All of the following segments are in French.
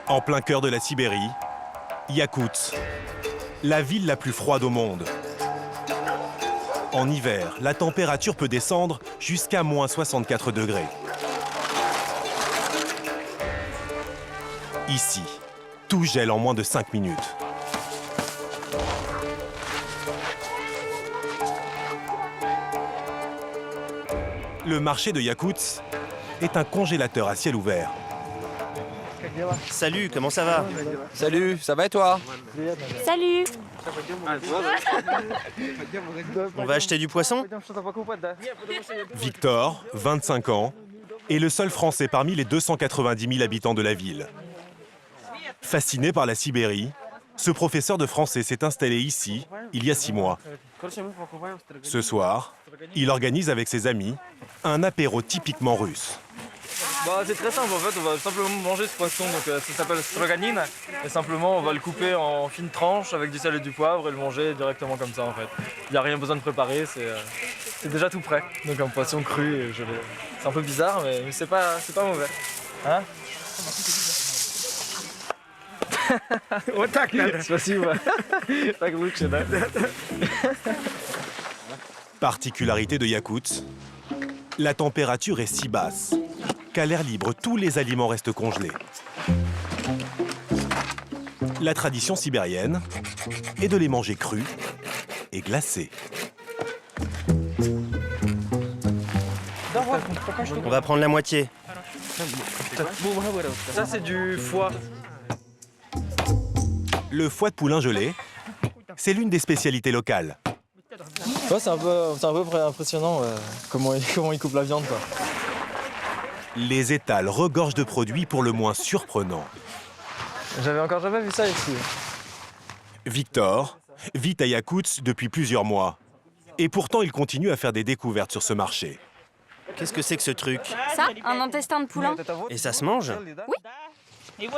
En plein cœur de la Sibérie, Iakoutsk, la ville la plus froide au monde. En hiver, la température peut descendre jusqu'à moins 64 degrés. Ici, tout gèle en moins de 5 minutes. Le marché de Iakoutsk est un congélateur à ciel ouvert. Salut, comment ça va? Salut, ça va et toi? Salut! On va acheter du poisson? Victor, 25 ans, est le seul Français parmi les 290 000 habitants de la ville. Fasciné par la Sibérie, ce professeur de français s'est installé ici il y a 6 mois. Ce soir, il organise avec ses amis un apéro typiquement russe. C'est très simple en fait, on va simplement manger ce poisson, donc ça s'appelle stroganine, et simplement on va le couper en fines tranches avec du sel et du poivre et le manger directement comme ça en fait. Il n'y a rien besoin de préparer, c'est déjà tout prêt, donc un poisson cru et gelé. C'est un peu bizarre mais c'est pas mauvais. Hein? Спасибо. Так лучше, да? Particularité de Iakoutsk, la température est si basse qu'à l'air libre, tous les aliments restent congelés. La tradition sibérienne est de les manger crus et glacés. On va prendre la moitié. Ça c'est du foie. Le foie de poulain gelé, c'est l'une des spécialités locales. Ouais, c'est un peu impressionnant comment ils coupent la viande quoi. Les étals regorgent de produits pour le moins surprenants. J'avais encore jamais vu ça ici. Victor vit à Iakoutsk depuis plusieurs mois. Et pourtant, il continue à faire des découvertes sur ce marché. Qu'est-ce que c'est que ce truc? Ça, un intestin de poulain. Et ça se mange?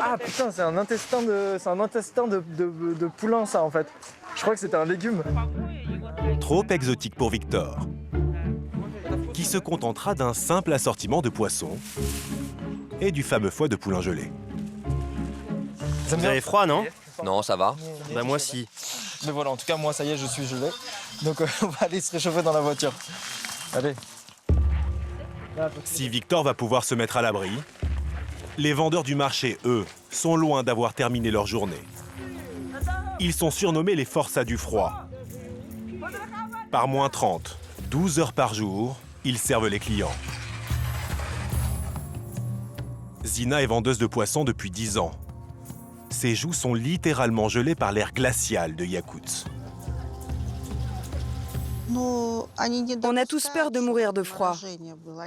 Ah putain, c'est un intestin de poulain ça en fait. Je crois que c'était un légume. Trop exotique pour Victor, qui se contentera d'un simple assortiment de poissons et du fameux foie de poulain gelé. Vous avez froid, non? Non, ça va. Bah moi si. Mais voilà, en tout cas moi ça y est, je suis gelé. Donc on va aller se réchauffer dans la voiture. Allez. Si Victor va pouvoir se mettre à l'abri, les vendeurs du marché, eux, sont loin d'avoir terminé leur journée. Ils sont surnommés les forçats du froid. Par moins 30, 12 heures par jour, ils servent les clients. Zina est vendeuse de poissons depuis 10 ans. Ses joues sont littéralement gelées par l'air glacial de Iakoutsk. On a tous peur de mourir de froid.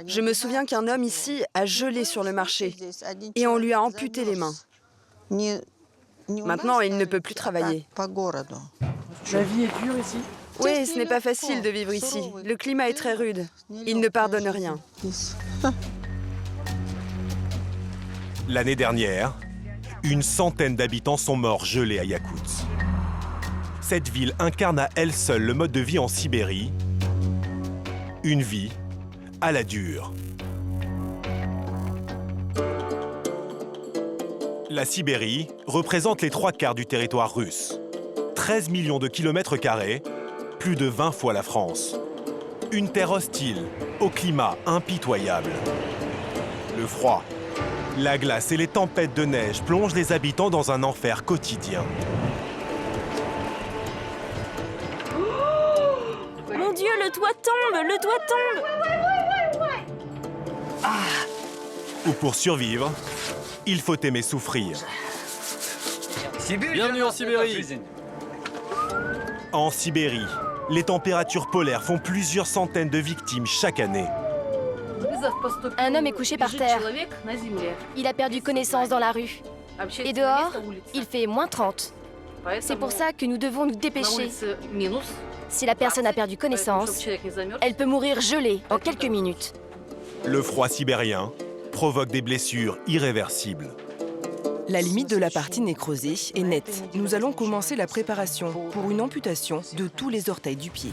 Je me souviens qu'un homme ici a gelé sur le marché et on lui a amputé les mains. Maintenant, il ne peut plus travailler. La vie est dure ici. Oui, ce n'est pas facile de vivre ici. Le climat est très rude. Il ne pardonne rien. L'année dernière, une centaine d'habitants sont morts gelés à Iakoutsk. Cette ville incarne à elle seule le mode de vie en Sibérie. Une vie à la dure. La Sibérie représente les 3/4 du territoire russe. 13 millions de kilomètres carrés, plus de 20 fois la France. Une terre hostile, au climat impitoyable. Le froid, la glace et les tempêtes de neige plongent les habitants dans un enfer quotidien. Mon Dieu, le toit tombe! Le toit tombe! Ou pour survivre, il faut aimer souffrir. Bienvenue en Sibérie. En Sibérie, les températures polaires font plusieurs centaines de victimes chaque année. Un homme est couché par terre. Il a perdu connaissance dans la rue. Et dehors, il fait moins 30. C'est pour ça que nous devons nous dépêcher. Si la personne a perdu connaissance, elle peut mourir gelée en quelques minutes. Le froid sibérien provoque des blessures irréversibles. La limite de la partie nécrosée est nette. Nous allons commencer la préparation pour une amputation de tous les orteils du pied.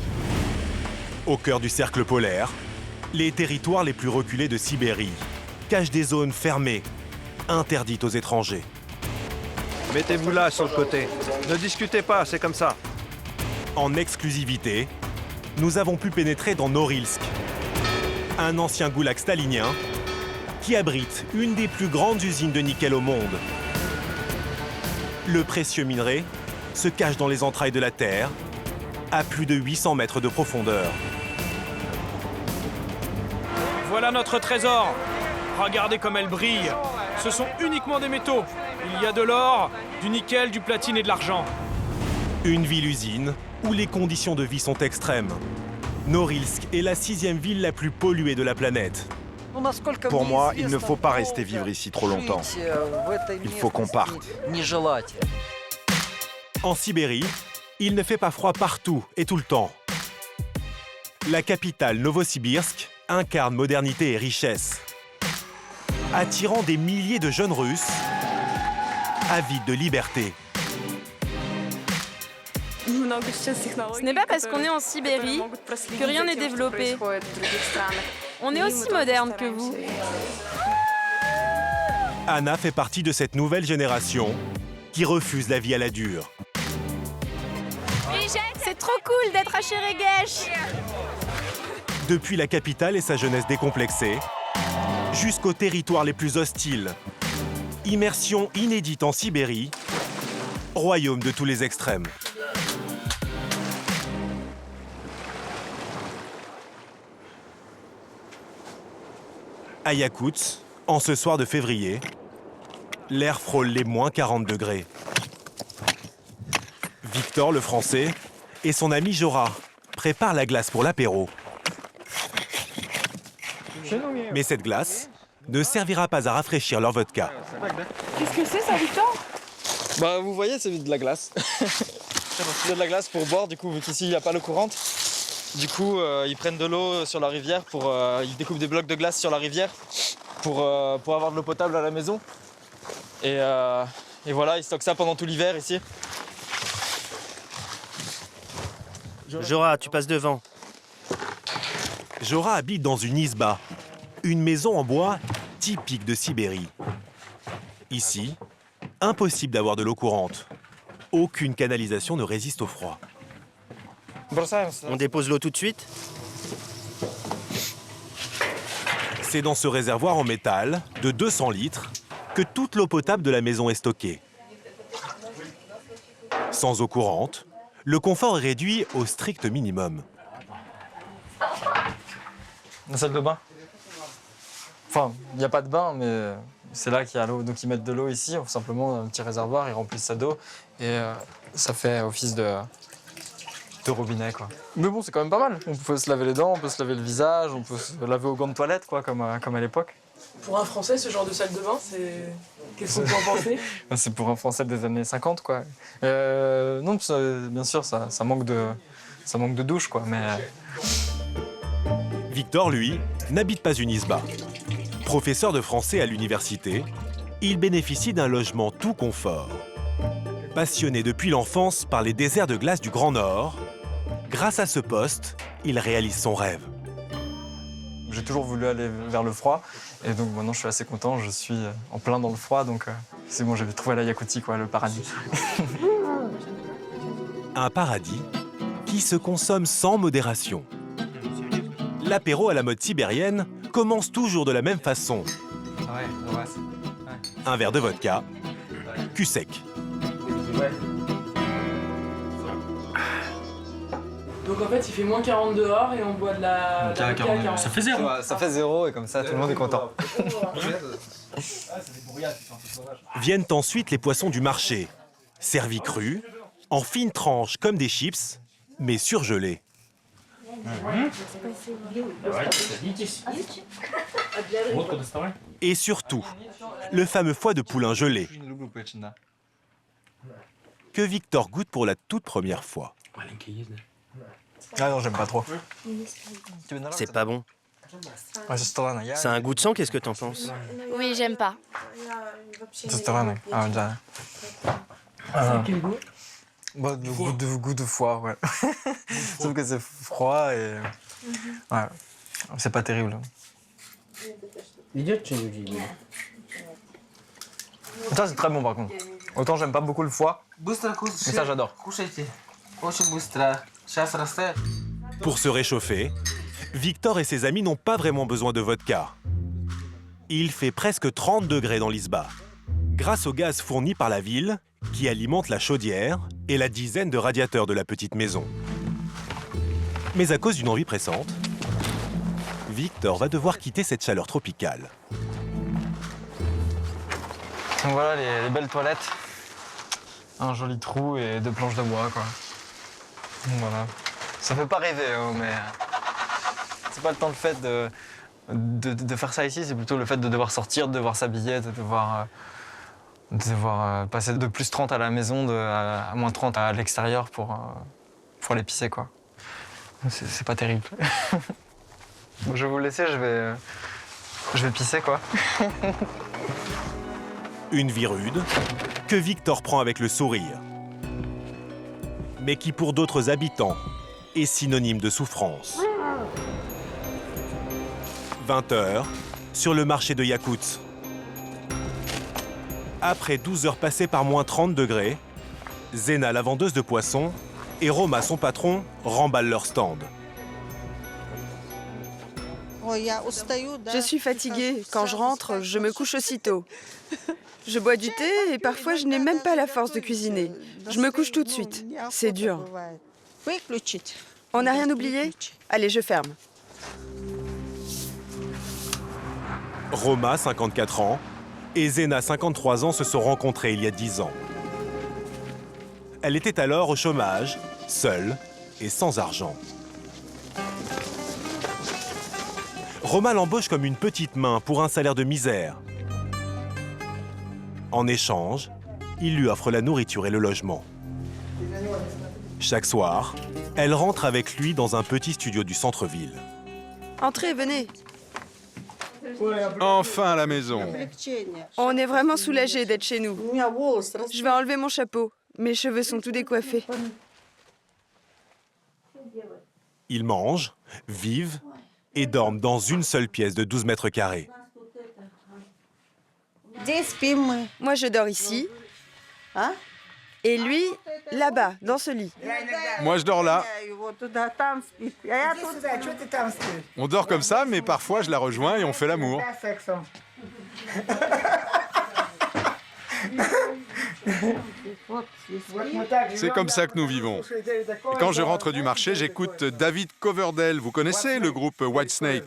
Au cœur du cercle polaire, les territoires les plus reculés de Sibérie cachent des zones fermées, interdites aux étrangers. Mettez-vous là, sur le côté. Ne discutez pas, c'est comme ça. En exclusivité, nous avons pu pénétrer dans Norilsk, un ancien goulag stalinien qui abrite une des plus grandes usines de nickel au monde. Le précieux minerai se cache dans les entrailles de la Terre, à plus de 800 mètres de profondeur. Voilà notre trésor. Regardez comme elle brille. Ce sont uniquement des métaux. Il y a de l'or, du nickel, du platine et de l'argent. Une ville-usine où les conditions de vie sont extrêmes. Norilsk est la 6e ville la plus polluée de la planète. Pour moi, il ne faut pas rester vivre ici trop longtemps. Il faut qu'on parte. En Sibérie, il ne fait pas froid partout et tout le temps. La capitale Novosibirsk incarne modernité et richesse, attirant des milliers de jeunes Russes avides de liberté. Ce n'est pas parce qu'on est en Sibérie que rien n'est développé. On est aussi moderne que vous. Anna fait partie de cette nouvelle génération qui refuse la vie à la dure. C'est trop cool d'être à Cheregesh. Depuis la capitale et sa jeunesse décomplexée, jusqu'aux territoires les plus hostiles. Immersion inédite en Sibérie, royaume de tous les extrêmes. À Yakoutsk, en ce soir de février, l'air frôle les moins 40 degrés. Victor, le Français, et son ami Jora préparent la glace pour l'apéro. Mais cette glace ne servira pas à rafraîchir leur vodka. Qu'est-ce que c'est ça, Victor? Bah vous voyez, c'est de la glace. C'est de la glace pour boire, du coup, vu qu'ici il n'y a pas l'eau courante. Du coup, ils prennent de l'eau sur la rivière, ils découpent des blocs de glace sur la rivière pour avoir de l'eau potable à la maison. Et voilà, ils stockent ça pendant tout l'hiver ici. Jora, tu passes devant. Jora habite dans une isba, une maison en bois typique de Sibérie. Ici, impossible d'avoir de l'eau courante. Aucune canalisation ne résiste au froid. On dépose l'eau tout de suite? C'est dans ce réservoir en métal de 200 litres que toute l'eau potable de la maison est stockée. Sans eau courante, le confort est réduit au strict minimum. La salle de bain. Enfin, il n'y a pas de bain, mais c'est là qu'il y a l'eau. Donc ils mettent de l'eau ici, simplement un petit réservoir, ils remplissent ça d'eau et ça fait office de robinet, quoi. Mais bon, c'est quand même pas mal. On peut se laver les dents, on peut se laver le visage, on peut se laver au gant de toilette, quoi, comme à l'époque. Pour un Français, ce genre de salle de bain, c'est... Qu'est-ce qu'on peut en penser? C'est pour un Français des années 50, quoi. Non, bien sûr, ça manque de douche, quoi, mais... Victor, lui, n'habite pas une isba. Professeur de français à l'université, il bénéficie d'un logement tout confort. Passionné depuis l'enfance par les déserts de glace du Grand Nord, grâce à ce poste, il réalise son rêve. J'ai toujours voulu aller vers le froid, et donc maintenant je suis assez content, je suis en plein dans le froid, donc c'est bon, j'ai trouvé la Yakoutie, quoi, le paradis. Un paradis qui se consomme sans modération. L'apéro à la mode sibérienne commence toujours de la même façon. Un verre de vodka, cul sec. Donc en fait, il fait moins 40 dehors et on boit de la vodka à 40. Ça fait zéro. Ça fait zéro et comme ça, tout le monde est content. Viennent ensuite les poissons du marché, servis crus, en fines tranches comme des chips, mais surgelés. Et surtout, le fameux foie de poulain gelé, que Victor goûte pour la toute première fois. Ah non, j'aime pas trop. C'est pas bon. C'est un goût de sang, qu'est-ce que t'en penses? Oui, j'aime pas. Bah, goût de foie, ouais. Sauf que c'est froid et... Ouais, c'est pas terrible. Ça, c'est très bon, par contre. Autant j'aime pas beaucoup le foie, mais ça j'adore. Pour se réchauffer, Victor et ses amis n'ont pas vraiment besoin de vodka. Il fait presque 30 degrés dans l'Izba, grâce au gaz fourni par la ville qui alimente la chaudière et la dizaine de radiateurs de la petite maison. Mais à cause d'une envie pressante, Victor va devoir quitter cette chaleur tropicale. Donc voilà les belles toilettes. Un joli trou et 2 planches de bois, quoi. Donc voilà. Ça fait pas rêver, hein, mais c'est pas le temps le fait de faire ça ici, c'est plutôt le fait de devoir sortir, de devoir s'habiller, de devoir passer de plus 30 à la maison, à moins 30 à l'extérieur pour aller pisser, quoi. C'est pas terrible. Je vais vous laisser, je vais pisser, quoi. Une vie rude que Victor prend avec le sourire, mais qui pour d'autres habitants est synonyme de souffrance. 20 h sur le marché de Yakutsk. Après 12 heures passées par moins 30 degrés, Zena, la vendeuse de poissons, et Roma, son patron, remballent leur stand. Je suis fatiguée. Quand je rentre, je me couche aussitôt. Je bois du thé et parfois je n'ai même pas la force de cuisiner. Je me couche tout de suite. C'est dur. On n'a rien oublié? Allez, je ferme. Roma, 54 ans, et Zena, 53 ans, se sont rencontrés il y a 10 ans. Elle était alors au chômage, seule et sans argent. Roma l'embauche comme une petite main pour un salaire de misère. En échange, il lui offre la nourriture et le logement. Chaque soir, elle rentre avec lui dans un petit studio du centre-ville. Entrez, venez. Enfin à la maison. On est vraiment soulagés d'être chez nous. Je vais enlever mon chapeau. Mes cheveux sont tout décoiffés. Ils mangent, vivent et dorment dans une seule pièce de 12 mètres carrés. Moi, je dors ici. Et lui, là-bas, dans ce lit. Moi, je dors là. On dort comme ça, mais parfois, je la rejoins et on fait l'amour. C'est comme ça que nous vivons. Et quand je rentre du marché, j'écoute David Coverdale. Vous connaissez le groupe Whitesnake?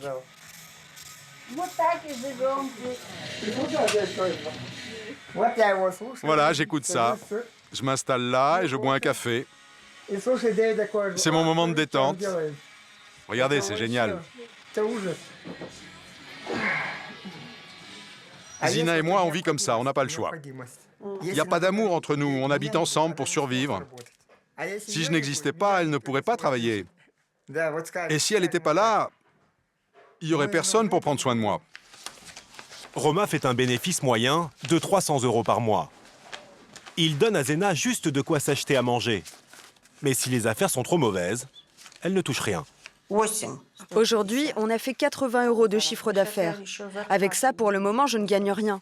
Voilà, j'écoute ça. Je m'installe là et je bois un café. C'est mon moment de détente. Regardez, c'est génial. Zina et moi, on vit comme ça, on n'a pas le choix. Il n'y a pas d'amour entre nous, on habite ensemble pour survivre. Si je n'existais pas, elle ne pourrait pas travailler. Et si elle n'était pas là, il n'y aurait personne pour prendre soin de moi. Roma fait un bénéfice moyen de 300 € par mois. Il donne à Zena juste de quoi s'acheter à manger. Mais si les affaires sont trop mauvaises, elle ne touche rien. Aujourd'hui, on a fait 80 € de chiffre d'affaires. Avec ça, pour le moment, je ne gagne rien.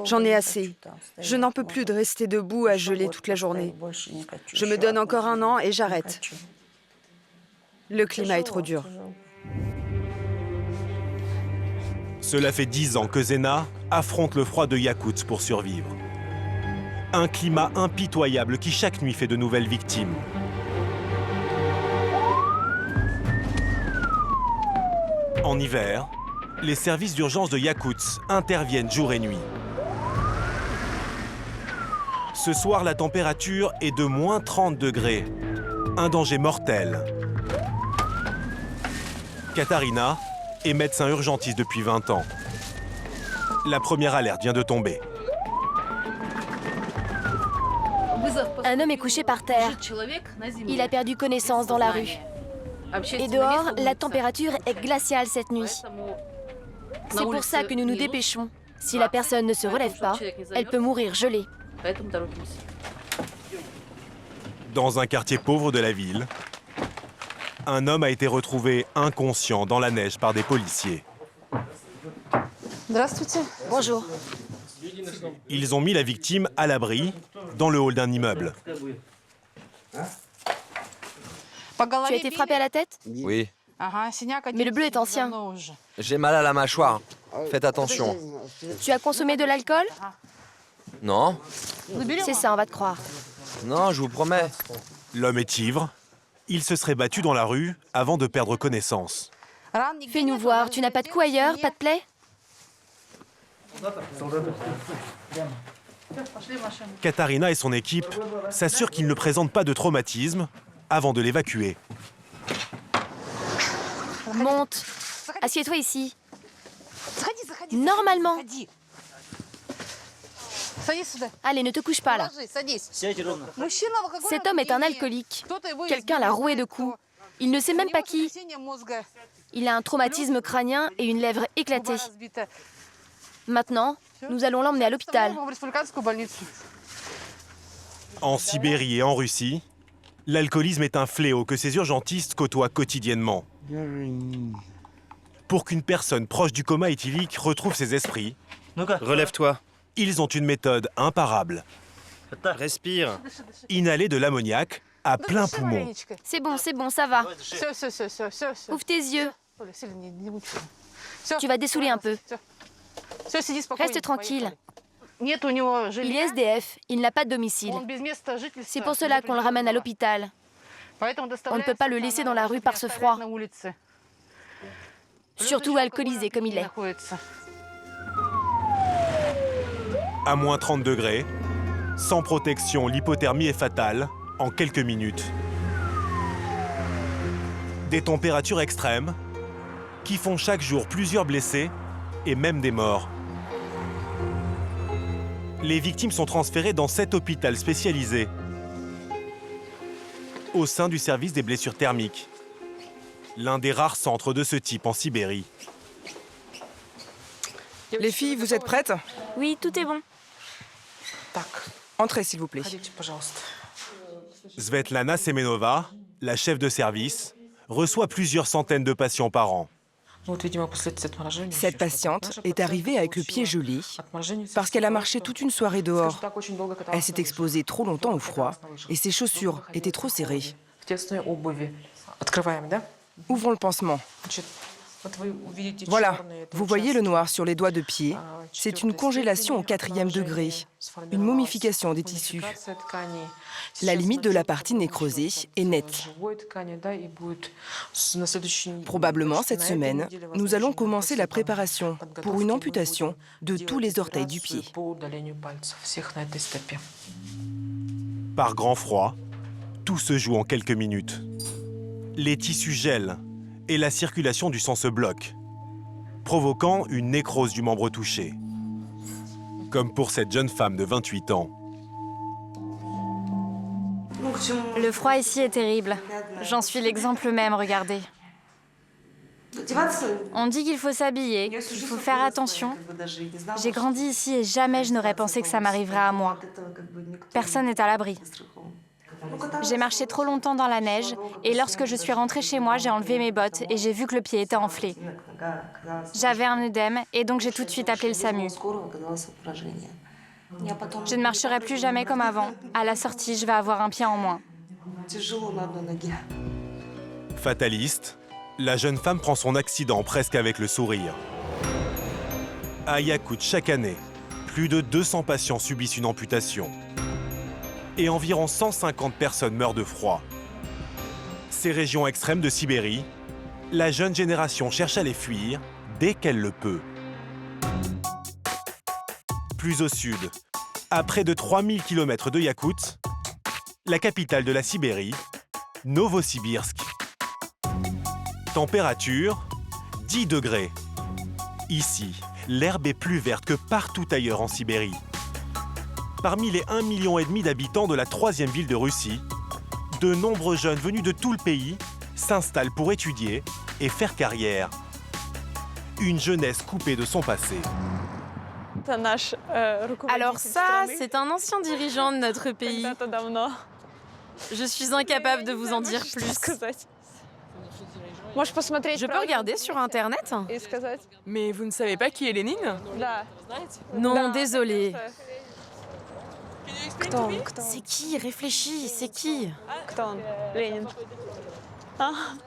J'en ai assez. Je n'en peux plus de rester debout à geler toute la journée. Je me donne encore 1 an et j'arrête. Le climat est trop dur. Cela fait 10 ans que Zena affronte le froid de Yakutsk pour survivre. Un climat impitoyable qui chaque nuit fait de nouvelles victimes. En hiver, les services d'urgence de Yakutsk interviennent jour et nuit. Ce soir, la température est de moins 30 degrés. Un danger mortel. Katarina est médecin urgentiste depuis 20 ans. La première alerte vient de tomber. Un homme est couché par terre. Il a perdu connaissance dans la rue. Et dehors, la température est glaciale cette nuit. C'est pour ça que nous nous dépêchons. Si la personne ne se relève pas, elle peut mourir gelée. Dans un quartier pauvre de la ville, un homme a été retrouvé inconscient dans la neige par des policiers. Bonjour. Ils ont mis la victime à l'abri, dans le hall d'un immeuble. Tu as été frappé à la tête? Oui. Mais le bleu est ancien. J'ai mal à la mâchoire. Faites attention. Tu as consommé de l'alcool? Non? C'est ça, on va te croire. Non, je vous promets. L'homme est ivre. Il se serait battu dans la rue avant de perdre connaissance. Fais-nous voir, tu n'as pas de coup ailleurs, pas de plaie? Katarina et son équipe s'assurent qu'il ne présente pas de traumatisme avant de l'évacuer. Monte. Assieds-toi ici. Normalement. Allez, ne te couche pas là. Cet homme est un alcoolique. Quelqu'un l'a roué de coups. Il ne sait même pas qui. Il a un traumatisme crânien et une lèvre éclatée. Maintenant, nous allons l'emmener à l'hôpital. En Sibérie et en Russie, l'alcoolisme est un fléau que ces urgentistes côtoient quotidiennement. Pour qu'une personne proche du coma éthylique retrouve ses esprits, Relève-toi. ils ont une méthode imparable. Respire. Inhaler de l'ammoniac à plein poumon. C'est bon, ça va. Ouvre tes yeux. Tu vas dessouler un peu. Reste tranquille. Il est SDF, il n'a pas de domicile. C'est pour cela qu'on le ramène à l'hôpital. On ne peut pas le laisser dans la rue par ce froid. Surtout alcoolisé comme il est. À moins 30 degrés, sans protection, l'hypothermie est fatale en quelques minutes. Des températures extrêmes qui font chaque jour plusieurs blessés et même des morts. Les victimes sont transférées dans 7 hôpitaux spécialisés au sein du service des blessures thermiques, l'un des rares centres de ce type en Sibérie. Les filles, vous êtes prêtes? Oui, tout est bon. Entrez, s'il vous plaît. Svetlana Semenova, la chef de service, reçoit plusieurs centaines de patients par an. Cette patiente est arrivée avec le pied gelé parce qu'elle a marché toute une soirée dehors. Elle s'est exposée trop longtemps au froid et ses chaussures étaient trop serrées. Ouvrons le pansement. Voilà, vous voyez le noir sur les doigts de pied. C'est une congélation au 4e degré, une momification des tissus. La limite de la partie nécrosée est nette. Probablement cette semaine, nous allons commencer la préparation pour une amputation de tous les orteils du pied. Par grand froid, tout se joue en quelques minutes. Les tissus gèlent et la circulation du sang se bloque, provoquant une nécrose du membre touché. Comme pour cette jeune femme de 28 ans. Le froid ici est terrible. J'en suis l'exemple même, regardez. On dit qu'il faut s'habiller, qu'il faut faire attention. J'ai grandi ici et jamais je n'aurais pensé que ça m'arriverait à moi. Personne n'est à l'abri. J'ai marché trop longtemps dans la neige et lorsque je suis rentrée chez moi, j'ai enlevé mes bottes et j'ai vu que le pied était enflé. J'avais un œdème et donc j'ai tout de suite appelé le SAMU. Je ne marcherai plus jamais comme avant. À la sortie, je vais avoir un pied en moins. Fataliste, la jeune femme prend son accident presque avec le sourire. À Yakout, chaque année, plus de 200 patients subissent une amputation. Et environ 150 personnes meurent de froid. Ces régions extrêmes de Sibérie, la jeune génération cherche à les fuir dès qu'elle le peut. Plus au sud, à près de 3000 km de Yakout, la capitale de la Sibérie, Novosibirsk. Température, 10 degrés. Ici, l'herbe est plus verte que partout ailleurs en Sibérie. Parmi les 1,5 million d'habitants de la 3e ville de Russie, de nombreux jeunes venus de tout le pays s'installent pour étudier et faire carrière. Une jeunesse coupée de son passé. Alors ça, c'est un ancien dirigeant de notre pays. Je suis incapable de vous en dire plus. Je peux regarder sur Internet? Mais vous ne savez pas qui est Lénine? Non, désolé. C'est qui? Réfléchis, c'est qui?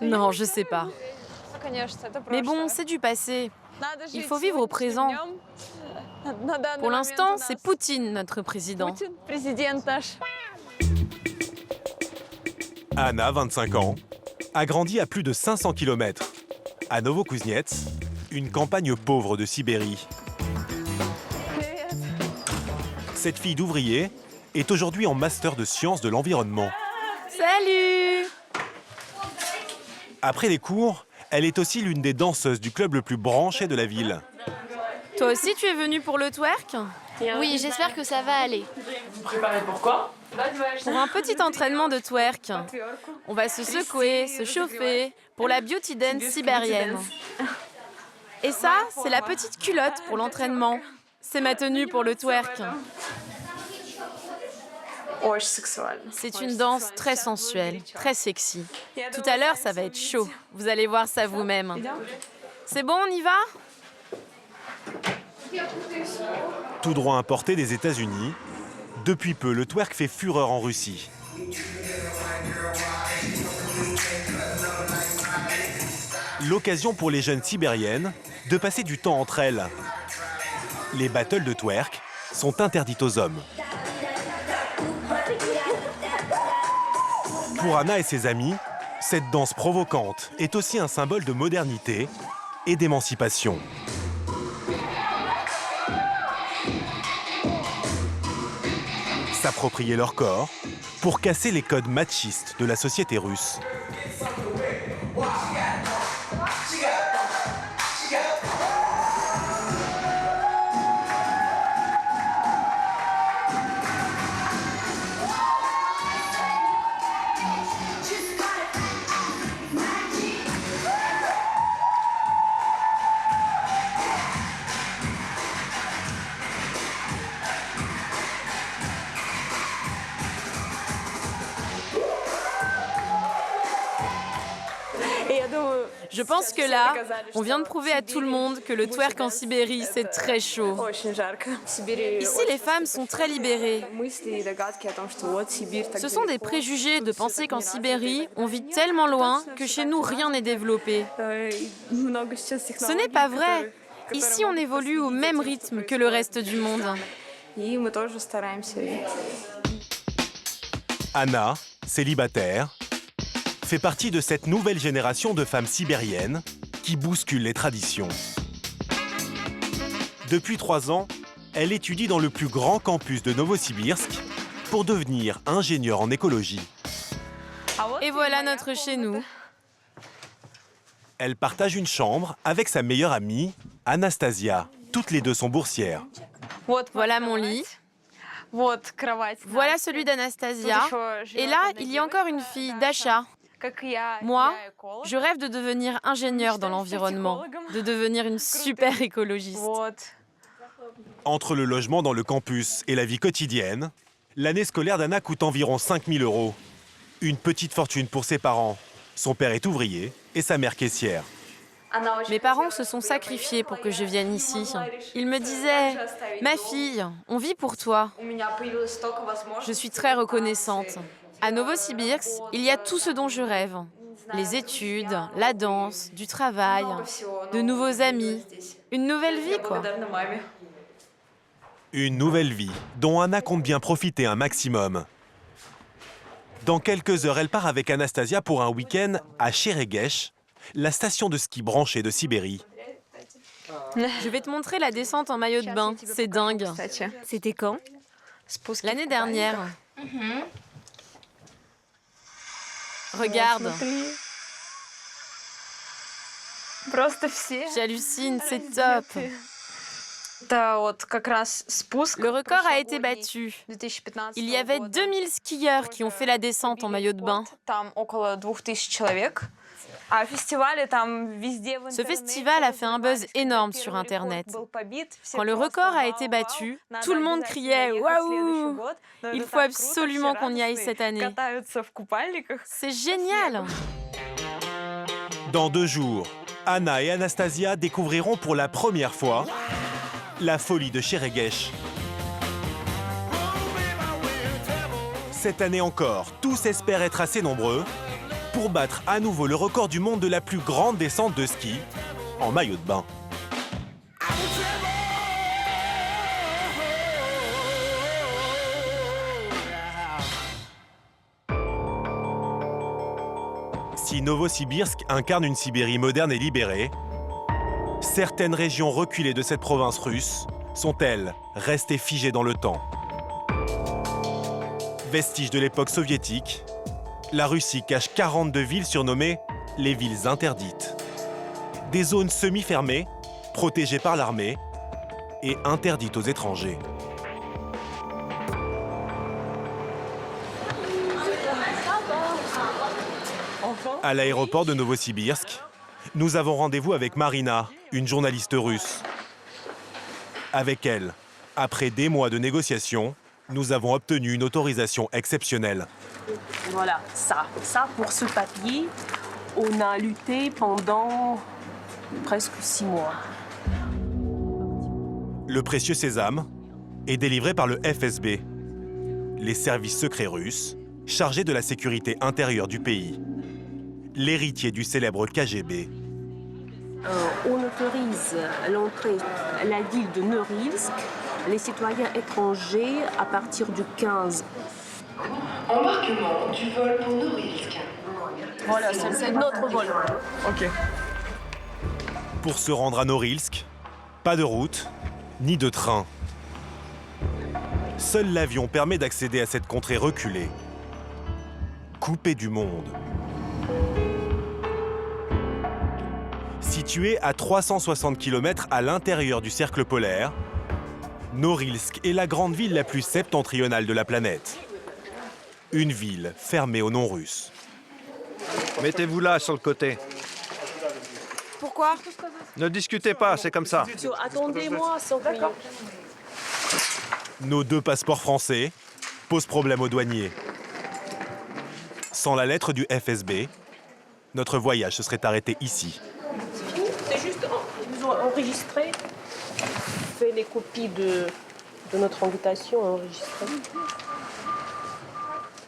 Non, je sais pas. Mais bon, c'est du passé. Il faut vivre au présent. Pour l'instant, c'est Poutine, notre président. Anna, 25 ans, a grandi à plus de 500 km, à Novokouznetsk, une campagne pauvre de Sibérie. Cette fille d'ouvrier est aujourd'hui en master de sciences de l'environnement. Salut! Après les cours, elle est aussi l'une des danseuses du club le plus branché de la ville. Toi aussi, tu es venue pour le twerk? Oui, j'espère que ça va aller. Vous préparez pourquoi? Pour un petit entraînement de twerk. On va se secouer, se chauffer pour la beauty dance sibérienne. Et ça, c'est la petite culotte pour l'entraînement. C'est ma tenue pour le twerk. C'est une danse très sensuelle, très sexy. Tout à l'heure, ça va être chaud. Vous allez voir ça vous-même. C'est bon, on y va? Tout droit importé des États-Unis, depuis peu, le twerk fait fureur en Russie. L'occasion pour les jeunes sibériennes de passer du temps entre elles. Les battles de twerk sont interdites aux hommes. Pour Anna et ses amis, cette danse provocante est aussi un symbole de modernité et d'émancipation. S'approprier leur corps pour casser les codes machistes de la société russe. Je pense que là, on vient de prouver à tout le monde que le twerk en Sibérie, c'est très chaud. Ici, les femmes sont très libérées. Ce sont des préjugés de penser qu'en Sibérie, on vit tellement loin que chez nous, rien n'est développé. Ce n'est pas vrai. Ici, on évolue au même rythme que le reste du monde. Anna, célibataire, fait partie de cette nouvelle génération de femmes sibériennes qui bousculent les traditions. Depuis 3 ans, elle étudie dans le plus grand campus de Novosibirsk pour devenir ingénieure en écologie. Et voilà notre chez nous. Elle partage une chambre avec sa meilleure amie, Anastasia. Toutes les deux sont boursières. Voilà mon lit. Voilà celui d'Anastasia. Et là, il y a encore une fille, Dasha. Moi, je rêve de devenir ingénieure dans l'environnement, de devenir une super écologiste. Entre le logement dans le campus et la vie quotidienne, l'année scolaire d'Anna coûte environ 5 000 €. Une petite fortune pour ses parents. Son père est ouvrier et sa mère caissière. Mes parents se sont sacrifiés pour que je vienne ici. Ils me disaient « Ma fille, on vit pour toi ». Je suis très reconnaissante. À Novosibirsk, il y a tout ce dont je rêve. Les études, la danse, du travail, de nouveaux amis. Une nouvelle vie, quoi. Une nouvelle vie dont Anna compte bien profiter un maximum. Dans quelques heures, elle part avec Anastasia pour un week-end à Cheregesh, la station de ski branchée de Sibérie. Je vais te montrer la descente en maillot de bain. C'est dingue. C'était quand? L'année dernière. Regarde. J'hallucine, c'est top. Le record a été battu. Il y avait 2000 skieurs qui ont fait la descente en maillot de bain. Ce festival a fait un buzz énorme sur Internet. Quand le record a été battu, tout le monde criait « Waouh ! Il faut absolument qu'on y aille cette année !» C'est génial! Dans 2 jours, Anna et Anastasia découvriront pour la première fois la folie de Cheregesh. Cette année encore, tous espèrent être assez nombreux pour battre à nouveau le record du monde de la plus grande descente de ski en maillot de bain. Si Novosibirsk incarne une Sibérie moderne et libérée, certaines régions reculées de cette province russe sont, elles, restées figées dans le temps. Vestiges de l'époque soviétique, la Russie cache 42 villes surnommées les villes interdites. Des zones semi-fermées, protégées par l'armée et interdites aux étrangers. À l'aéroport de Novosibirsk, nous avons rendez-vous avec Marina, une journaliste russe. Avec elle, après des mois de négociations, nous avons obtenu une autorisation exceptionnelle. Voilà, ça pour ce papier, on a lutté pendant presque 6 mois. Le précieux sésame est délivré par le FSB, les services secrets russes chargés de la sécurité intérieure du pays, l'héritier du célèbre KGB. On autorise l'entrée à la ville de Norilsk, les citoyens étrangers à partir du 15. Embarquement du vol pour Norilsk. Voilà, c'est notre vol. Ok. Pour se rendre à Norilsk, pas de route, ni de train. Seul l'avion permet d'accéder à cette contrée reculée, coupée du monde. Située à 360 km à l'intérieur du cercle polaire, Norilsk est la grande ville la plus septentrionale de la planète. Une ville fermée aux non-russes. Mettez-vous là, sur le côté. Pourquoi? Ne discutez pas, c'est comme ça. Attendez-moi, d'accord. Nos 2 passeports français posent problème aux douaniers. Sans la lettre du FSB, notre voyage se serait arrêté ici. C'est juste, nous ont enregistré, fait les copies de notre invitation enregistrée.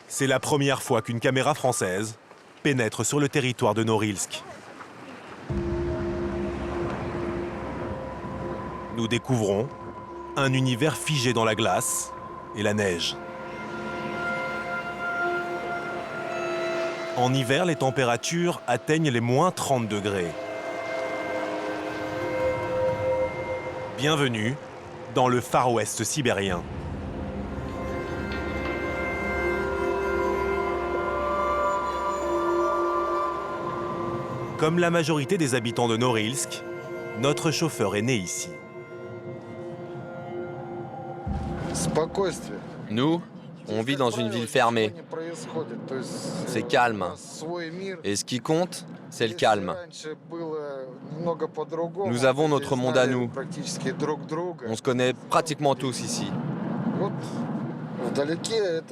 C'est la première fois qu'une caméra française pénètre sur le territoire de Norilsk. Nous découvrons un univers figé dans la glace et la neige. En hiver, les températures atteignent les moins 30 degrés. Bienvenue dans le Far West sibérien. Comme la majorité des habitants de Norilsk, notre chauffeur est né ici. Nous, on vit dans une ville fermée. C'est calme. Et ce qui compte, c'est le calme. Nous avons notre monde à nous. On se connaît pratiquement tous ici.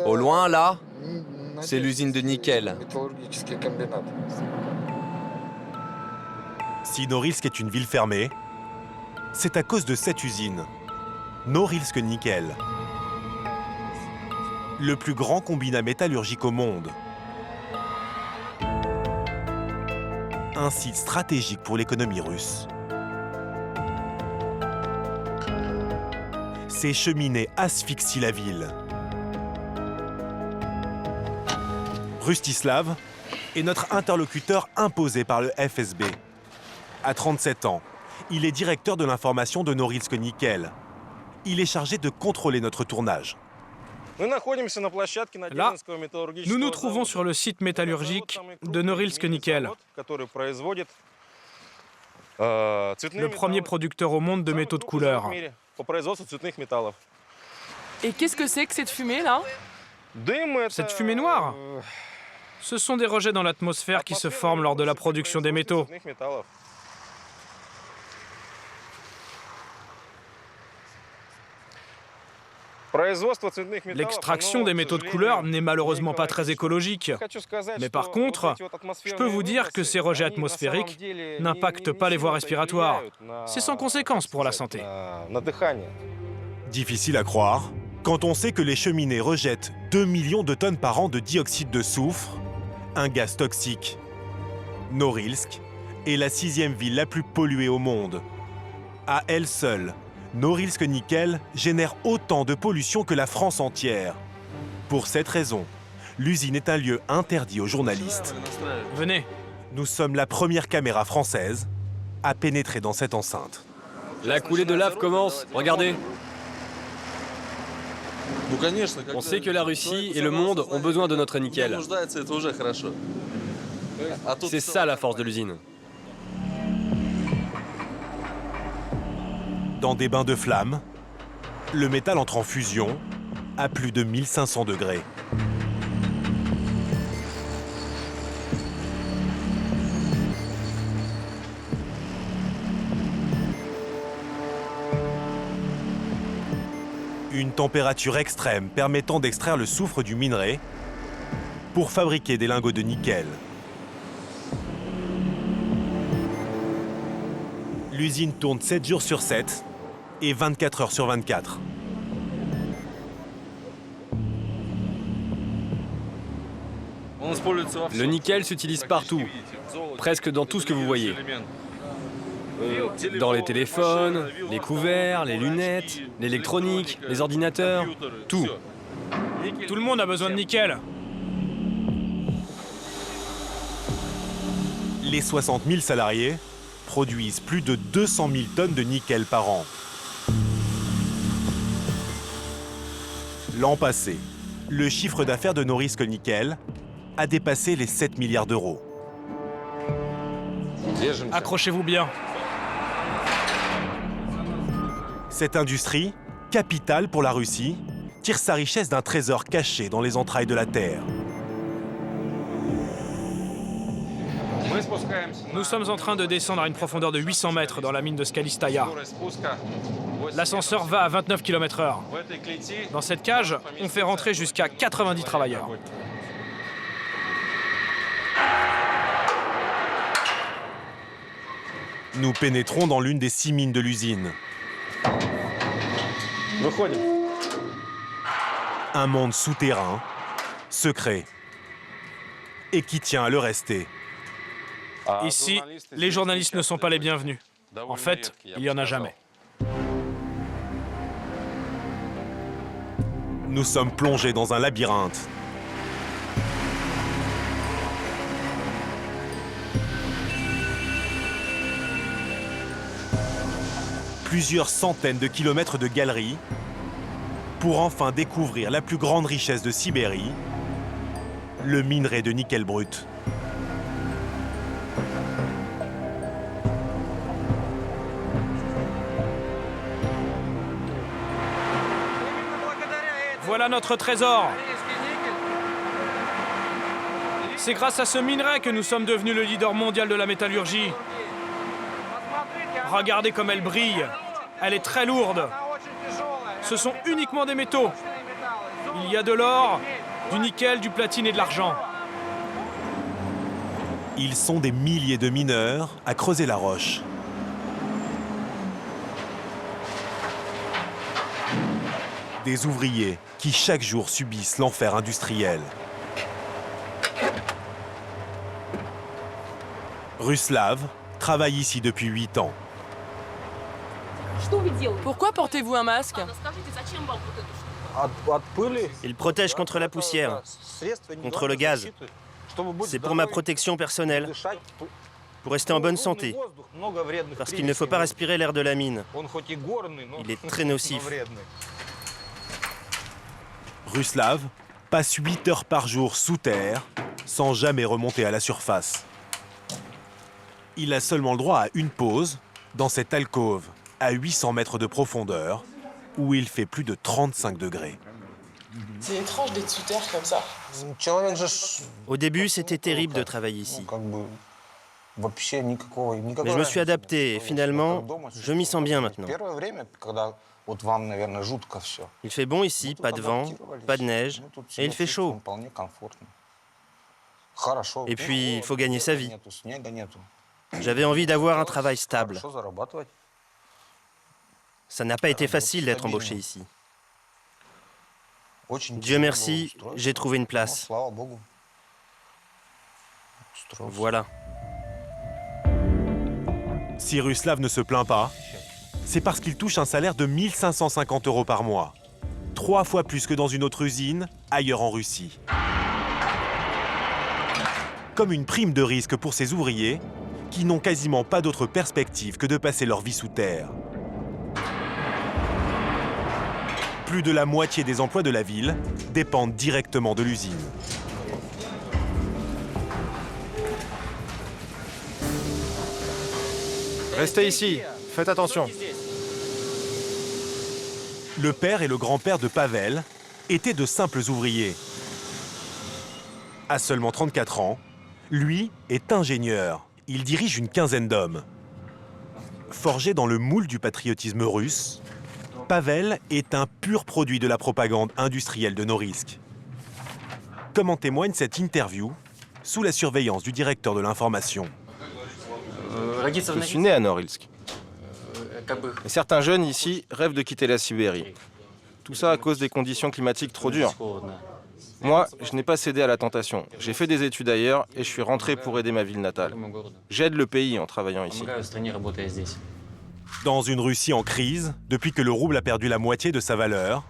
Au loin, là, c'est l'usine de nickel. Si Norilsk est une ville fermée, c'est à cause de cette usine, Norilsk Nickel. Le plus grand combinat métallurgique au monde. Un site stratégique pour l'économie russe. Ces cheminées asphyxient la ville. Rustislav est notre interlocuteur imposé par le FSB. À 37 ans, il est directeur de l'information de Norilsk Nickel. Il est chargé de contrôler notre tournage. Là, nous nous trouvons sur le site métallurgique de Norilsk Nickel, le premier producteur au monde de métaux de couleur. Et qu'est-ce que c'est que cette fumée là? Cette fumée noire, ce sont des rejets dans l'atmosphère qui se forment lors de la production des métaux. L'extraction des métaux de couleur n'est malheureusement pas très écologique. Mais par contre, je peux vous dire que ces rejets atmosphériques n'impactent pas les voies respiratoires. C'est sans conséquence pour la santé. Difficile à croire, quand on sait que les cheminées rejettent 2 millions de tonnes par an de dioxyde de soufre, un gaz toxique. Norilsk est la 6e ville la plus polluée au monde. À elle seule, Norilsk-Nickel génère autant de pollution que la France entière. Pour cette raison, l'usine est un lieu interdit aux journalistes. Venez. Nous sommes la première caméra française à pénétrer dans cette enceinte. La coulée de lave commence, regardez. On sait que la Russie et le monde ont besoin de notre nickel. C'est ça la force de l'usine. Dans des bains de flammes, le métal entre en fusion à plus de 1500 degrés. Une température extrême permettant d'extraire le soufre du minerai pour fabriquer des lingots de nickel. L'usine tourne 7 jours sur 7 et 24 heures sur 24. Le nickel s'utilise partout, presque dans tout ce que vous voyez. Dans les téléphones, les couverts, les lunettes, l'électronique, les ordinateurs, tout. Tout le monde a besoin de nickel. Les 60 000 salariés produisent plus de 200 000 tonnes de nickel par an. L'an passé, le chiffre d'affaires de Norilsk-Nickel a dépassé les 7 milliards d'euros. Accrochez-vous bien. Cette industrie, capitale pour la Russie, tire sa richesse d'un trésor caché dans les entrailles de la terre. Nous sommes en train de descendre à une profondeur de 800 mètres dans la mine de Skalistaya. L'ascenseur va à 29 km/h. Dans cette cage, on fait rentrer jusqu'à 90 travailleurs. Nous pénétrons dans l'une des 6 mines de l'usine. Un monde souterrain, secret, et qui tient à le rester. Ici, les journalistes ne sont pas les bienvenus. En fait, il n'y en a jamais. Nous sommes plongés dans un labyrinthe. Plusieurs centaines de kilomètres de galeries pour enfin découvrir la plus grande richesse de Sibérie, le minerai de nickel brut. Voilà notre trésor. C'est grâce à ce minerai que nous sommes devenus le leader mondial de la métallurgie. Regardez comme elle brille. Elle est très lourde. Ce sont uniquement des métaux. Il y a de l'or, du nickel, du platine et de l'argent. Ils sont des milliers de mineurs à creuser la roche. Des ouvriers qui chaque jour subissent l'enfer industriel. Ruslav travaille ici depuis 8 ans. Pourquoi portez-vous un masque? Il protège contre la poussière, contre le gaz. C'est pour ma protection personnelle, pour rester en bonne santé, parce qu'il ne faut pas respirer l'air de la mine. Il est très nocif. Ruslav passe 8 heures par jour sous terre, sans jamais remonter à la surface. Il a seulement le droit à une pause dans cette alcôve à 800 mètres de profondeur, où il fait plus de 35 degrés. C'est étrange d'être sous terre comme ça. Au début, c'était terrible de travailler ici. Mais je me suis adapté et finalement, je m'y sens bien maintenant. Il fait bon ici, pas de vent, pas de neige, et il fait chaud. Et puis, il faut gagner sa vie. J'avais envie d'avoir un travail stable. Ça n'a pas été facile d'être embauché ici. Dieu merci, j'ai trouvé une place. Voilà. Si Ruslav ne se plaint pas, c'est parce qu'il touche un salaire de 1 550 € par mois. 3 fois plus que dans une autre usine, ailleurs en Russie. Comme une prime de risque pour ces ouvriers, qui n'ont quasiment pas d'autre perspective que de passer leur vie sous terre. Plus de la moitié des emplois de la ville dépendent directement de l'usine. Restez ici, faites attention. Le père et le grand-père de Pavel étaient de simples ouvriers. À seulement 34 ans, lui est ingénieur. Il dirige une quinzaine d'hommes. Forgé dans le moule du patriotisme russe, Pavel est un pur produit de la propagande industrielle de Norilsk. Comme en témoigne cette interview, sous la surveillance du directeur de l'information. Je suis né à Norilsk. Et certains jeunes ici rêvent de quitter la Sibérie. Tout ça à cause des conditions climatiques trop dures. Moi, je n'ai pas cédé à la tentation. J'ai fait des études ailleurs et je suis rentré pour aider ma ville natale. J'aide le pays en travaillant ici. Dans une Russie en crise, depuis que le rouble a perdu la moitié de sa valeur,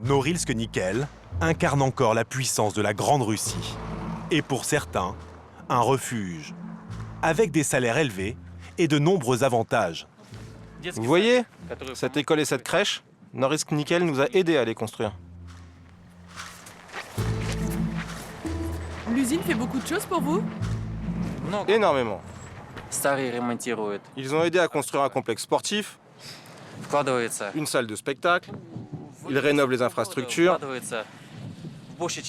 Norilsk Nickel incarne encore la puissance de la Grande Russie. Et pour certains, un refuge, avec des salaires élevés et de nombreux avantages. Vous voyez, cette école et cette crèche, Norilsk Nickel nous a aidés à les construire. L'usine fait beaucoup de choses pour vous? Énormément. Ils ont aidé à construire un complexe sportif, une salle de spectacle, ils rénovent les infrastructures,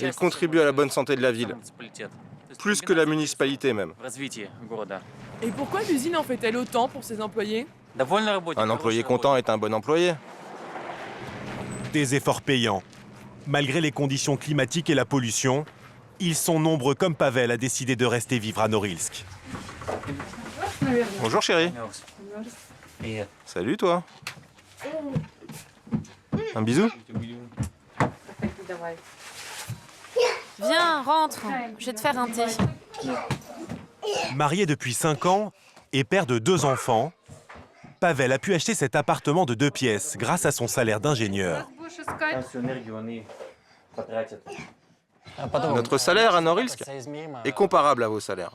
ils contribuent à la bonne santé de la ville, plus que la municipalité même. Et pourquoi l'usine en fait-elle autant pour ses employés? Un employé content est un bon employé. Des efforts payants. Malgré les conditions climatiques et la pollution, ils sont nombreux comme Pavel à décider de rester vivre à Norilsk. Bonjour chérie. Salut toi. Un bisou. Viens, rentre, je vais te faire un thé. Marié depuis 5 ans et père de 2 enfants, Pavel a pu acheter cet appartement de 2 pièces grâce à son salaire d'ingénieur. Notre salaire à Norilsk est comparable à vos salaires.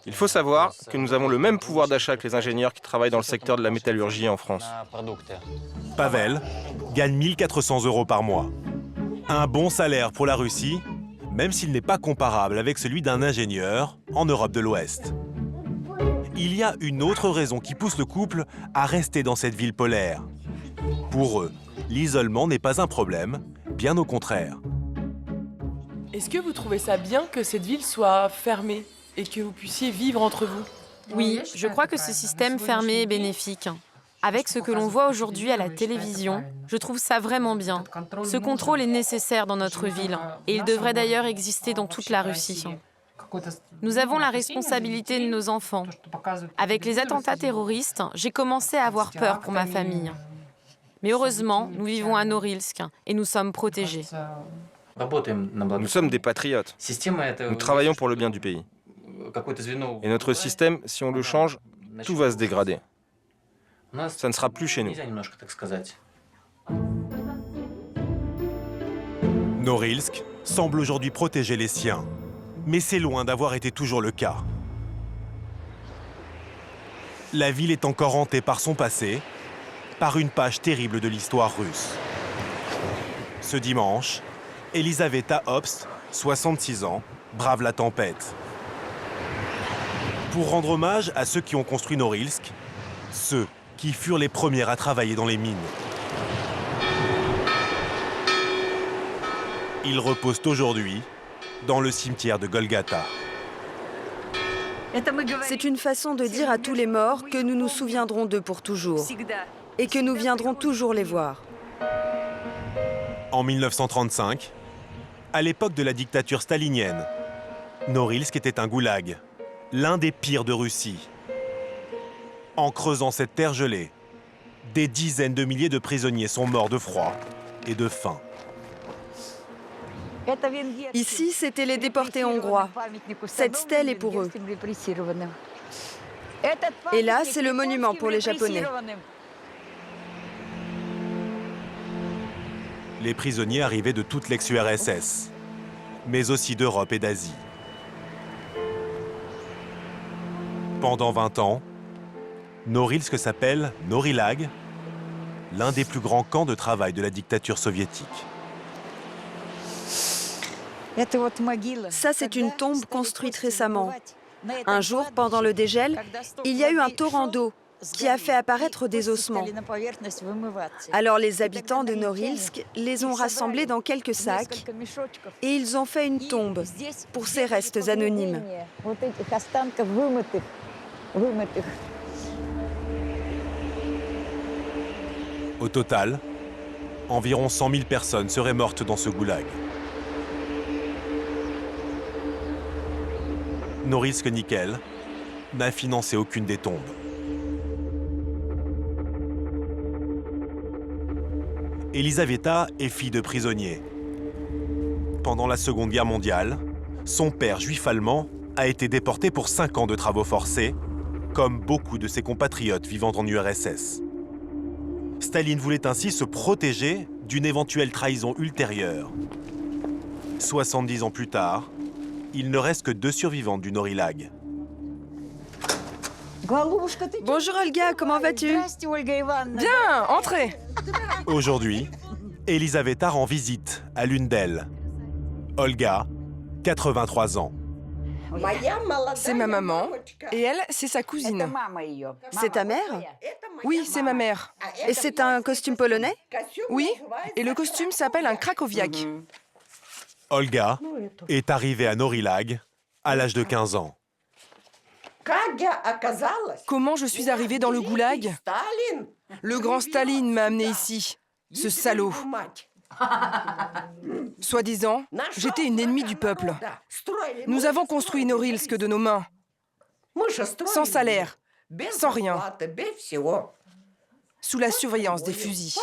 Il faut savoir que nous avons le même pouvoir d'achat que les ingénieurs qui travaillent dans le secteur de la métallurgie en France. Pavel gagne 1 400 € par mois. Un bon salaire pour la Russie, même s'il n'est pas comparable avec celui d'un ingénieur en Europe de l'Ouest. Il y a une autre raison qui pousse le couple à rester dans cette ville polaire. Pour eux, l'isolement n'est pas un problème, bien au contraire. Est-ce que vous trouvez ça bien que cette ville soit fermée et que vous puissiez vivre entre vous? Oui, je crois que ce système fermé est bénéfique. Avec ce que l'on voit aujourd'hui à la télévision, je trouve ça vraiment bien. Ce contrôle est nécessaire dans notre ville et il devrait d'ailleurs exister dans toute la Russie. Nous avons la responsabilité de nos enfants. Avec les attentats terroristes, j'ai commencé à avoir peur pour ma famille. Mais heureusement, nous vivons à Norilsk et nous sommes protégés. Nous sommes des patriotes. Nous travaillons pour le bien du pays. Et notre système, si on le change, tout va se dégrader. Ça ne sera plus chez nous. Norilsk semble aujourd'hui protéger les siens, mais c'est loin d'avoir été toujours le cas. La ville est encore hantée par son passé, par une page terrible de l'histoire russe. Ce dimanche, Elisaveta Obst, 66 ans, brave la tempête. Pour rendre hommage à ceux qui ont construit Norilsk, ceux qui furent les premiers à travailler dans les mines. Ils reposent aujourd'hui dans le cimetière de Golgata. C'est une façon de dire à tous les morts que nous nous souviendrons d'eux pour toujours. et que nous viendrons toujours les voir. En 1935, à l'époque de la dictature stalinienne, Norilsk était un goulag, l'un des pires de Russie. En creusant cette terre gelée, des dizaines de milliers de prisonniers sont morts de froid et de faim. Ici, c'étaient les déportés hongrois. Cette stèle est pour eux. Et là, c'est le monument pour les Japonais. Les prisonniers arrivaient de toute l'ex-URSS, mais aussi d'Europe et d'Asie. Pendant 20 ans, Norilsk s'appelle Norilag, l'un des plus grands camps de travail de la dictature soviétique. Ça, c'est une tombe construite récemment. Un jour, pendant le dégel, il y a eu un torrent d'eau qui a fait apparaître des ossements. Alors les habitants de Norilsk les ont rassemblés dans quelques sacs et ils ont fait une tombe pour ces restes anonymes. Au total, environ 100 000 personnes seraient mortes dans ce goulag. Norilsk Nickel n'a financé aucune des tombes. Elisaveta est fille de prisonnier. Pendant la Seconde Guerre mondiale, son père juif allemand a été déporté pour 5 ans de travaux forcés, comme beaucoup de ses compatriotes vivant en URSS. Staline voulait ainsi se protéger d'une éventuelle trahison ultérieure. 70 ans plus tard, il ne reste que 2 survivantes du Norilag. Bonjour Olga, comment vas-tu? Bien, entrez. Aujourd'hui, Elisaveta rend visite à l'une d'elles. Olga, 83 ans. C'est ma maman, et elle, c'est sa cousine. C'est ta mère? Oui, c'est ma mère. Et c'est un costume polonais? Oui, et le costume s'appelle un krakowiak. Olga est arrivée à Norilag à l'âge de 15 ans. Comment je suis arrivée dans le goulag? Le grand Staline m'a amenée ici, ce salaud. Soi-disant, j'étais une ennemie du peuple. Nous avons construit Norilsk de nos mains, sans salaire, sans rien, sous la surveillance des fusils.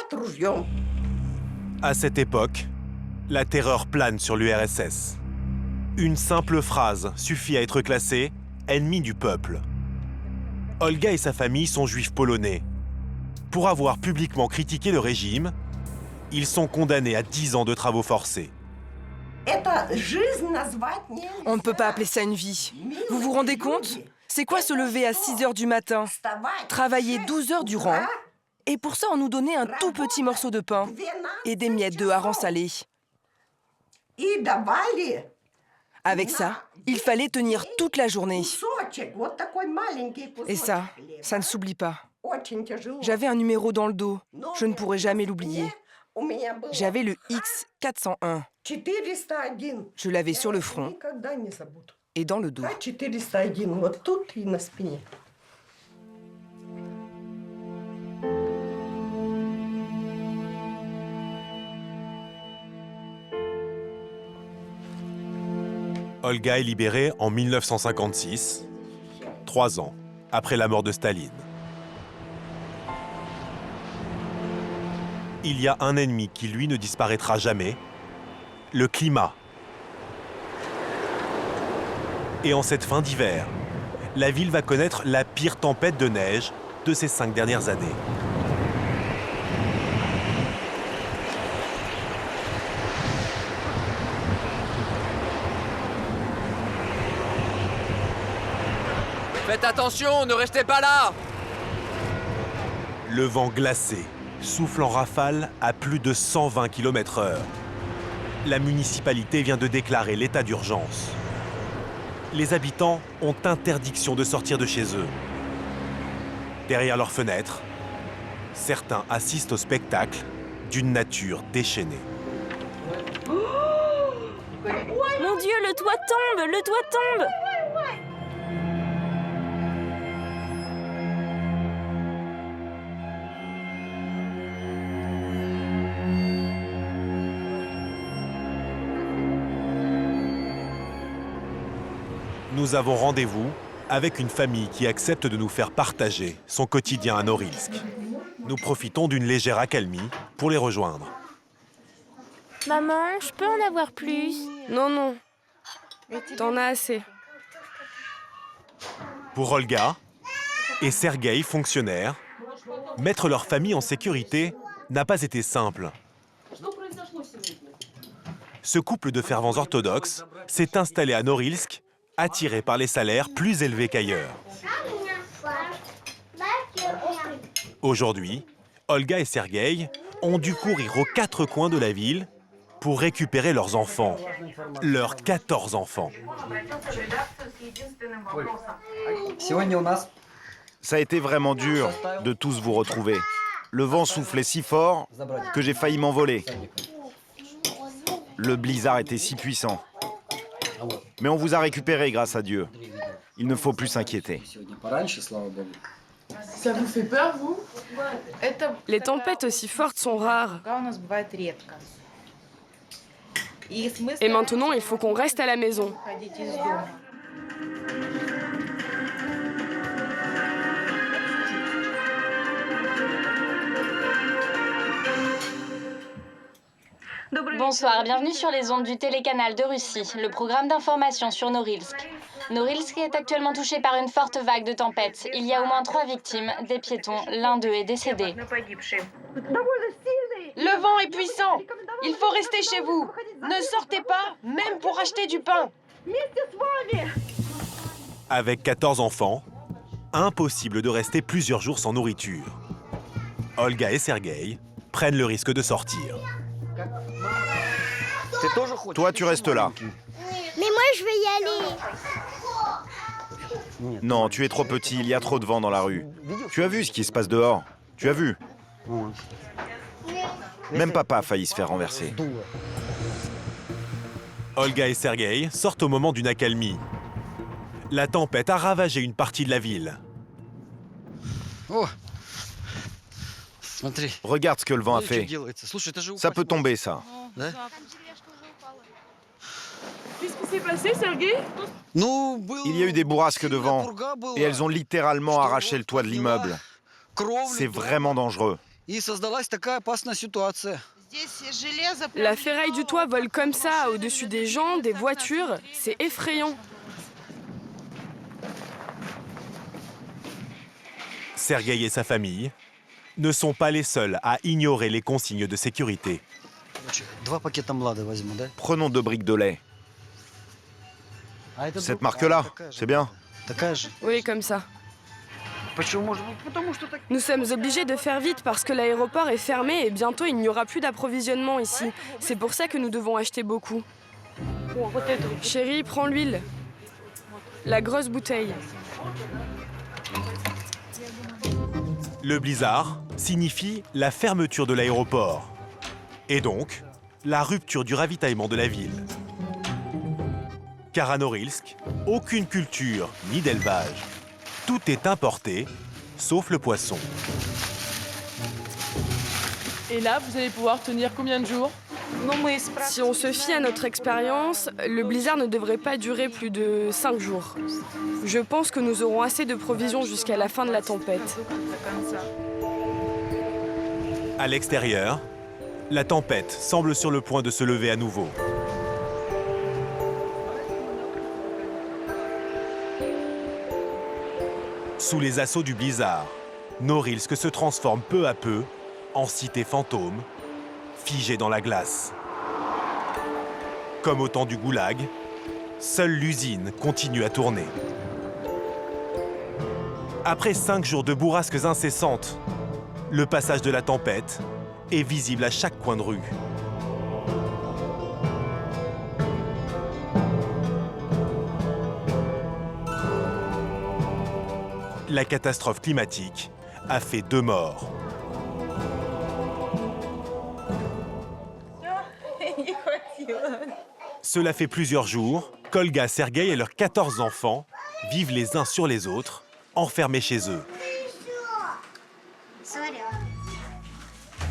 À cette époque, la terreur plane sur l'URSS. Une simple phrase suffit à être classée ennemi du peuple. Olga et sa famille sont juifs polonais. Pour avoir publiquement critiqué le régime, ils sont condamnés à 10 ans de travaux forcés. On ne peut pas appeler ça une vie. Vous vous rendez compte? C'est quoi se lever à 6 heures du matin, travailler 12 heures durant, et pour ça on nous donnait un tout petit morceau de pain et des miettes de hareng salé. Avec ça, il fallait tenir toute la journée. Et ça ne s'oublie pas. J'avais un numéro dans le dos, je ne pourrai jamais l'oublier. J'avais le X401. Je l'avais sur le front et dans le dos. Olga est libérée en 1956, 3 ans après la mort de Staline. Il y a un ennemi qui, lui, ne disparaîtra jamais, le climat. Et en cette fin d'hiver, la ville va connaître la pire tempête de neige de ces 5 dernières années. Faites attention, ne restez pas là! Le vent glacé souffle en rafale à plus de 120 km/h. La municipalité vient de déclarer l'état d'urgence. Les habitants ont interdiction de sortir de chez eux. Derrière leurs fenêtres, certains assistent au spectacle d'une nature déchaînée. Mon Dieu, le toit tombe! Le toit tombe! Nous avons rendez-vous avec une famille qui accepte de nous faire partager son quotidien à Norilsk. Nous profitons d'une légère accalmie pour les rejoindre. Maman, je peux en avoir plus? Non, non. T'en as assez. Pour Olga et Sergueï, fonctionnaires, mettre leur famille en sécurité n'a pas été simple. Ce couple de fervents orthodoxes s'est installé à Norilsk, attiré par les salaires plus élevés qu'ailleurs. Aujourd'hui, Olga et Sergueï ont dû courir aux 4 coins de la ville pour récupérer leurs enfants, leurs 14 enfants. Ça a été vraiment dur de tous vous retrouver. Le vent soufflait si fort que j'ai failli m'envoler. Le blizzard était si puissant. Mais on vous a récupéré grâce à Dieu. Il ne faut plus s'inquiéter. Ça vous fait peur, vous? Les tempêtes aussi fortes sont rares. Et maintenant, il faut qu'on reste à la maison. Bonsoir, bienvenue sur les ondes du télécanal de Russie, le programme d'information sur Norilsk. Norilsk est actuellement touché par une forte vague de tempête. Il y a au moins 3 victimes, des piétons, l'un d'eux est décédé. Le vent est puissant. Il faut rester chez vous. Ne sortez pas, même pour acheter du pain. Avec 14 enfants, impossible de rester plusieurs jours sans nourriture. Olga et Sergueï prennent le risque de sortir. Toi, tu restes là. Mais moi, je vais y aller. Non, tu es trop petit, il y a trop de vent dans la rue. Tu as vu ce qui se passe dehors? Tu as vu? Même papa a failli se faire renverser. Olga et Sergueï sortent au moment d'une accalmie. La tempête a ravagé une partie de la ville. Regarde ce que le vent a fait. Ça peut tomber, ça. Qu'est-ce qui s'est passé, Sergueï? Il y a eu des bourrasques de vent et elles ont littéralement arraché le toit de l'immeuble. C'est vraiment dangereux. La ferraille du toit vole comme ça au-dessus des gens, des voitures. C'est effrayant. Sergueï et sa famille ne sont pas les seuls à ignorer les consignes de sécurité. Prenons 2 briques de lait. Cette marque-là, c'est bien. Oui, comme ça. Nous sommes obligés de faire vite parce que l'aéroport est fermé et bientôt il n'y aura plus d'approvisionnement ici. C'est pour ça que nous devons acheter beaucoup. Chérie, prends l'huile. La grosse bouteille. Le blizzard signifie la fermeture de l'aéroport et donc la rupture du ravitaillement de la ville. Car à Norilsk, aucune culture ni d'élevage. Tout est importé, sauf le poisson. Et là, vous allez pouvoir tenir combien de jours? Si on se fie à notre expérience, le blizzard ne devrait pas durer plus de 5 jours. Je pense que nous aurons assez de provisions jusqu'à la fin de la tempête. À l'extérieur, la tempête semble sur le point de se lever à nouveau. Sous les assauts du blizzard, Norilsk se transforme peu à peu en cité fantôme, figée dans la glace. Comme au temps du goulag, seule l'usine continue à tourner. Après 5 jours de bourrasques incessantes, le passage de la tempête est visible à chaque coin de rue. La catastrophe climatique a fait 2 morts. Cela fait plusieurs jours qu'Olga, Sergueï et leurs 14 enfants vivent les uns sur les autres, enfermés chez eux.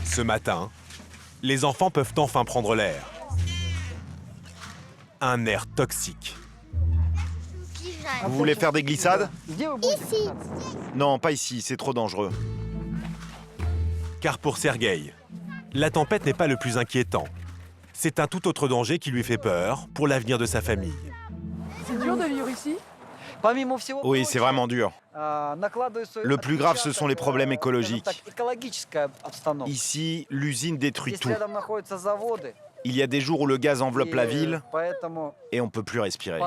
Ce matin, les enfants peuvent enfin prendre l'air. Un air toxique. Vous voulez faire des glissades? Ici. Non, pas ici, c'est trop dangereux. Car pour Sergueï, la tempête n'est pas le plus inquiétant. C'est un tout autre danger qui lui fait peur pour l'avenir de sa famille. C'est dur de vivre ici? Oui, c'est vraiment dur. Le plus grave, ce sont les problèmes écologiques. Ici, l'usine détruit tout. Il y a des jours où le gaz enveloppe la ville et on ne peut plus respirer.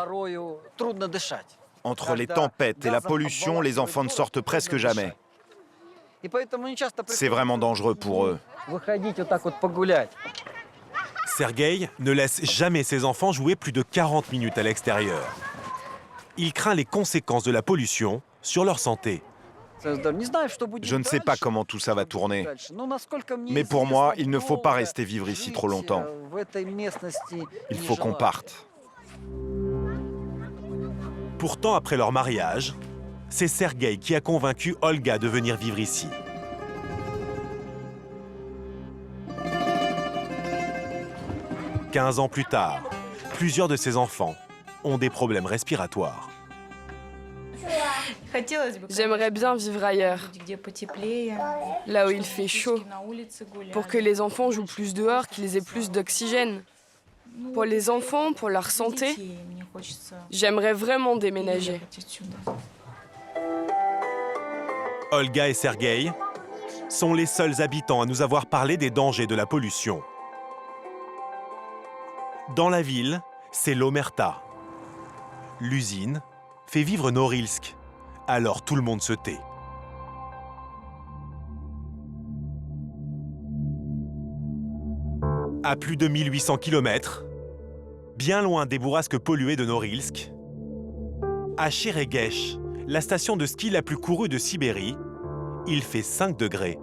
Entre les tempêtes et la pollution, les enfants ne sortent presque jamais. C'est vraiment dangereux pour eux. Sergueï ne laisse jamais ses enfants jouer plus de 40 minutes à l'extérieur. Il craint les conséquences de la pollution sur leur santé. Je ne sais pas comment tout ça va tourner. Mais pour moi, il ne faut pas rester vivre ici trop longtemps. Il faut qu'on parte. Pourtant, après leur mariage, c'est Sergueï qui a convaincu Olga de venir vivre ici. « 15 ans plus tard, plusieurs de ses enfants ont des problèmes respiratoires. J'aimerais bien vivre ailleurs, là où il fait chaud, pour que les enfants jouent plus dehors, qu'ils aient plus d'oxygène. Pour les enfants, pour leur santé, j'aimerais vraiment déménager. Olga et Sergueï sont les seuls habitants à nous avoir parlé des dangers de la pollution. Dans la ville, c'est l'omerta. L'usine fait vivre Norilsk, alors tout le monde se tait. À plus de 1800 km, bien loin des bourrasques polluées de Norilsk, à Chereguech, la station de ski la plus courue de Sibérie, il fait 5 degrés.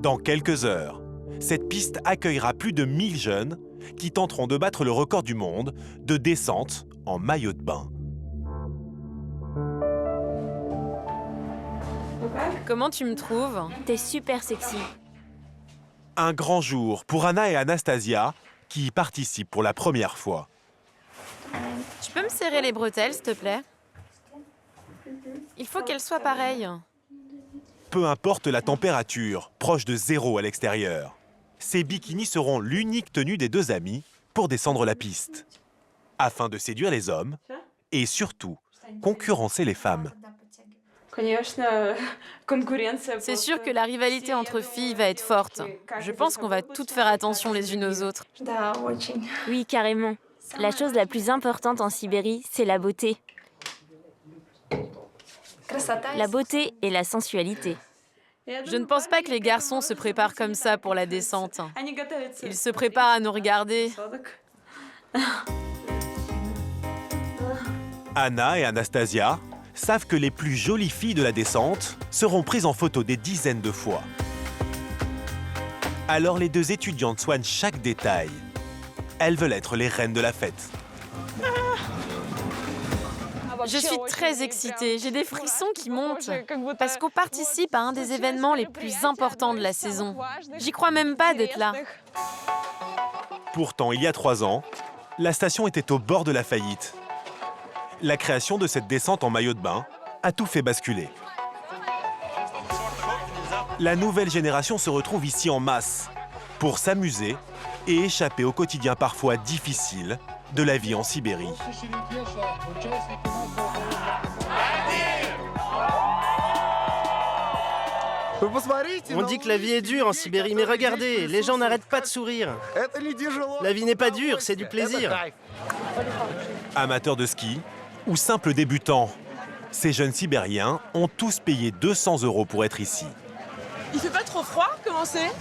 Dans quelques heures, cette piste accueillera plus de 1000 jeunes qui tenteront de battre le record du monde de descente en maillot de bain. Comment tu me trouves? T'es super sexy. Un grand jour pour Anna et Anastasia qui y participent pour la première fois. Tu peux me serrer les bretelles, s'il te plaît? Il faut qu'elles soient pareilles. Peu importe la température, proche de 0 à l'extérieur, ces bikinis seront l'unique tenue des deux amis pour descendre la piste, afin de séduire les hommes et surtout concurrencer les femmes. C'est sûr que la rivalité entre filles va être forte. Je pense qu'on va toutes faire attention les unes aux autres. Oui, carrément. La chose la plus importante en Sibérie, c'est la beauté. La beauté et la sensualité. Je ne pense pas que les garçons se préparent comme ça pour la descente. Ils se préparent à nous regarder. Anna et Anastasia savent que les plus jolies filles de la descente seront prises en photo des dizaines de fois. Alors les deux étudiantes soignent chaque détail. Elles veulent être les reines de la fête. Je suis très excitée, j'ai des frissons qui montent, parce qu'on participe à un des événements les plus importants de la saison. J'y crois même pas d'être là. Pourtant, il y a 3 ans, la station était au bord de la faillite. La création de cette descente en maillot de bain a tout fait basculer. La nouvelle génération se retrouve ici en masse pour s'amuser et échapper au quotidien parfois difficile de la vie en Sibérie. On dit que la vie est dure en Sibérie, mais regardez, les gens n'arrêtent pas de sourire. La vie n'est pas dure, c'est du plaisir. Amateurs de ski ou simples débutants, ces jeunes Sibériens ont tous payé 200 € pour être ici. Il fait pas trop froid? Comment c'est?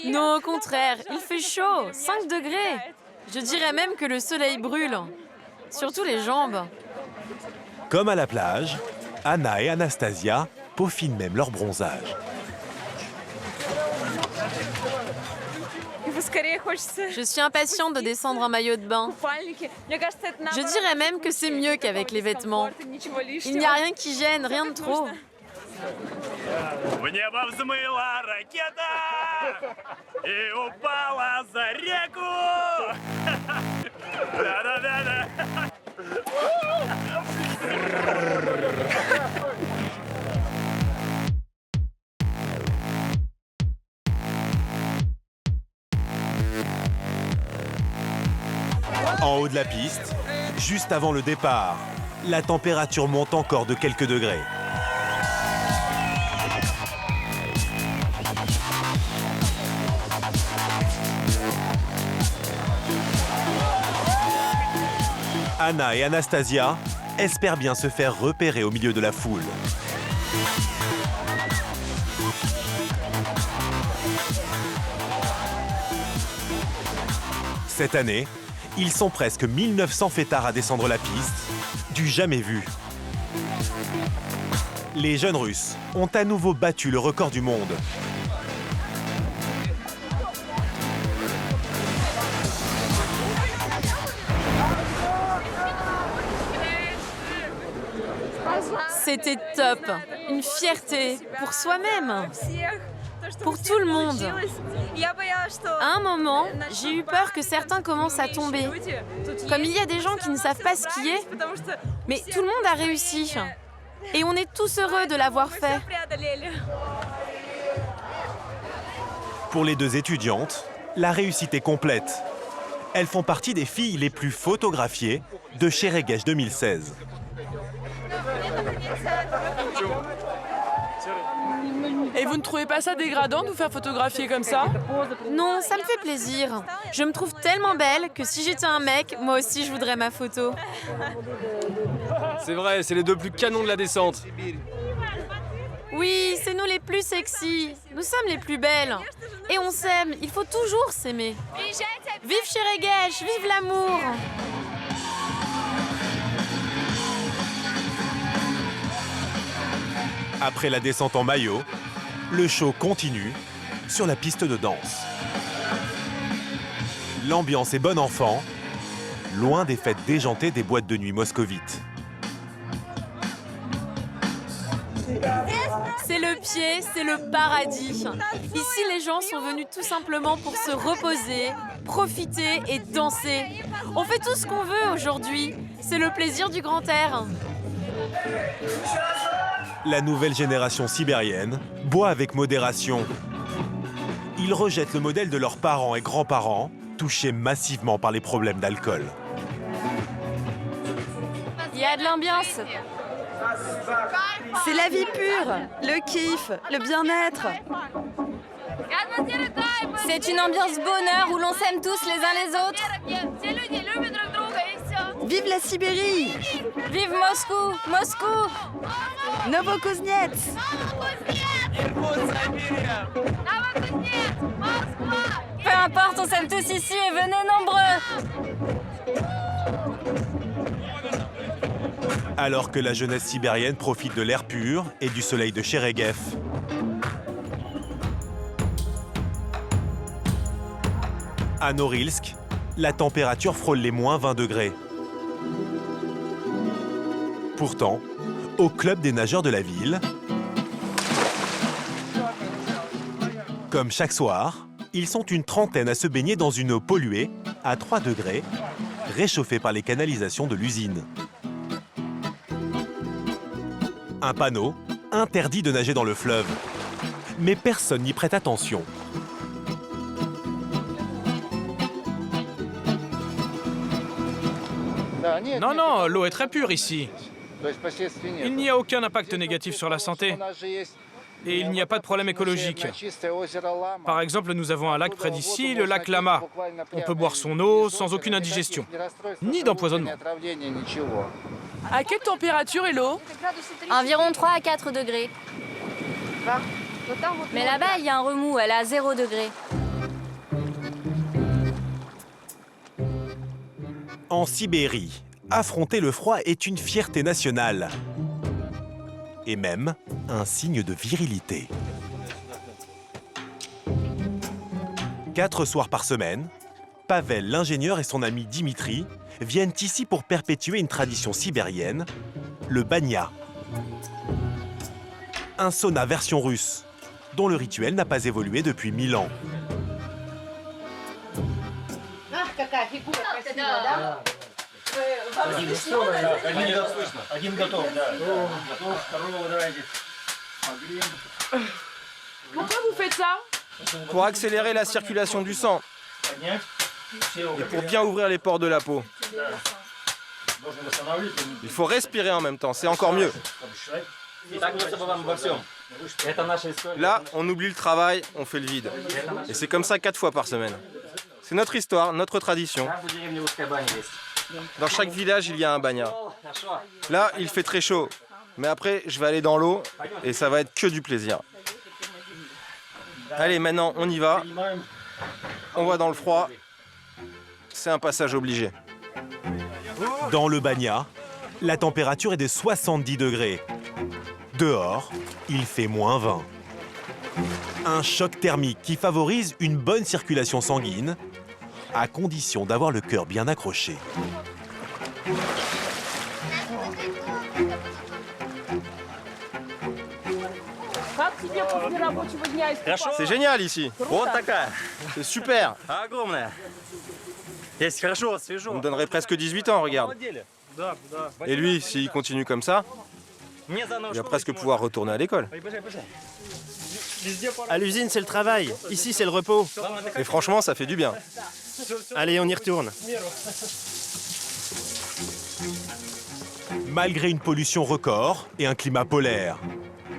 Non, au contraire, il fait chaud, 5 degrés. Je dirais même que le soleil brûle, surtout les jambes. Comme à la plage, Anna et Anastasia peaufinent même leur bronzage. Je suis impatiente de descendre en maillot de bain. Je dirais même que c'est mieux qu'avec les vêtements. Il n'y a rien qui gêne, rien de trop. В небо взмыла ракета и упала за реку. Да-да-да-да. En haut de la piste, juste avant le départ, la température monte encore de quelques degrés. Anna et Anastasia espèrent bien se faire repérer au milieu de la foule. Cette année, ils sont presque 1900 fêtards à descendre la piste, du jamais vu. Les jeunes Russes ont à nouveau battu le record du monde. C'était top. Une fierté pour soi-même. Pour tout le monde. À un moment, j'ai eu peur que certains commencent à tomber. Comme il y a des gens qui ne savent pas skier, mais tout le monde a réussi. Et on est tous heureux de l'avoir fait. Pour les deux étudiantes, la réussite est complète. Elles font partie des filles les plus photographiées de Cheregesh 2016. Et vous ne trouvez pas ça dégradant de vous faire photographier comme ça? Non, ça me fait plaisir. Je me trouve tellement belle que si j'étais un mec, moi aussi je voudrais ma photo. C'est vrai, c'est les deux plus canons de la descente. Oui, c'est nous les plus sexy. Nous sommes les plus belles. Et on s'aime, il faut toujours s'aimer. Vive Cheregesh, vive l'amour! Après la descente en maillot, le show continue sur la piste de danse. L'ambiance est bon enfant, loin des fêtes déjantées des boîtes de nuit moscovites. C'est le pied, c'est le paradis. Ici, les gens sont venus tout simplement pour se reposer, profiter et danser. On fait tout ce qu'on veut aujourd'hui. C'est le plaisir du grand air. La nouvelle génération sibérienne boit avec modération. Ils rejettent le modèle de leurs parents et grands-parents, touchés massivement par les problèmes d'alcool. Il y a de l'ambiance. C'est la vie pure, le kiff, le bien-être. C'est une ambiance bonheur où l'on s'aime tous les uns les autres. Vive la Sibérie! Vive Moscou! Moscou! Novokuznetsk! Peu importe, on s'aime tous ici et venez nombreux! Alors que la jeunesse sibérienne profite de l'air pur et du soleil de Cheregev. À Norilsk, la température frôle les moins 20 degrés. Pourtant, au club des nageurs de la ville, comme chaque soir, ils sont une trentaine à se baigner dans une eau polluée, à 3 degrés, réchauffée par les canalisations de l'usine. Un panneau interdit de nager dans le fleuve. Mais personne n'y prête attention. Non, non, l'eau est très pure ici. Il n'y a aucun impact négatif sur la santé. Et il n'y a pas de problème écologique. Par exemple, nous avons un lac près d'ici, le lac Lama. On peut boire son eau sans aucune indigestion, ni d'empoisonnement. À quelle température est l'eau? Environ 3 à 4 degrés. Mais là-bas, il y a un remous, elle est à 0 degré. En Sibérie, affronter le froid est une fierté nationale. Et même un signe de virilité. 4 soirs par semaine, Pavel, l'ingénieur, et son ami Dimitri viennent ici pour perpétuer une tradition sibérienne, le banya. Un sauna version russe, dont le rituel n'a pas évolué depuis 1000 ans. Pourquoi vous faites ça? Pour accélérer la circulation du sang et pour bien ouvrir les pores de la peau. Il faut respirer en même temps, c'est encore mieux. Là, on oublie le travail, on fait le vide. Et c'est comme ça 4 fois par semaine. C'est notre histoire, notre tradition. Dans chaque village, il y a un banya. Là, il fait très chaud. Mais après, je vais aller dans l'eau et ça va être que du plaisir. Allez, maintenant, on y va. On va dans le froid. C'est un passage obligé. Dans le banya, la température est de 70 degrés. Dehors, il fait -20. Un choc thermique qui favorise une bonne circulation sanguine, à condition d'avoir le cœur bien accroché. C'est génial ici. C'est super. On me donnerait presque 18 ans, regarde. Et lui, s'il continue comme ça, il va presque pouvoir retourner à l'école. À l'usine, c'est le travail. Ici, c'est le repos. Et franchement, ça fait du bien. Allez, on y retourne. Malgré une pollution record et un climat polaire,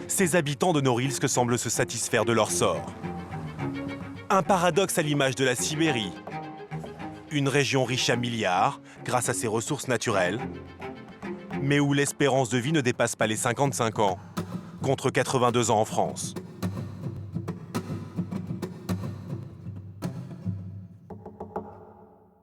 ces habitants de Norilsk semblent se satisfaire de leur sort. Un paradoxe à l'image de la Sibérie. Une région riche à milliards grâce à ses ressources naturelles, mais où l'espérance de vie ne dépasse pas les 55 ans, contre 82 ans en France.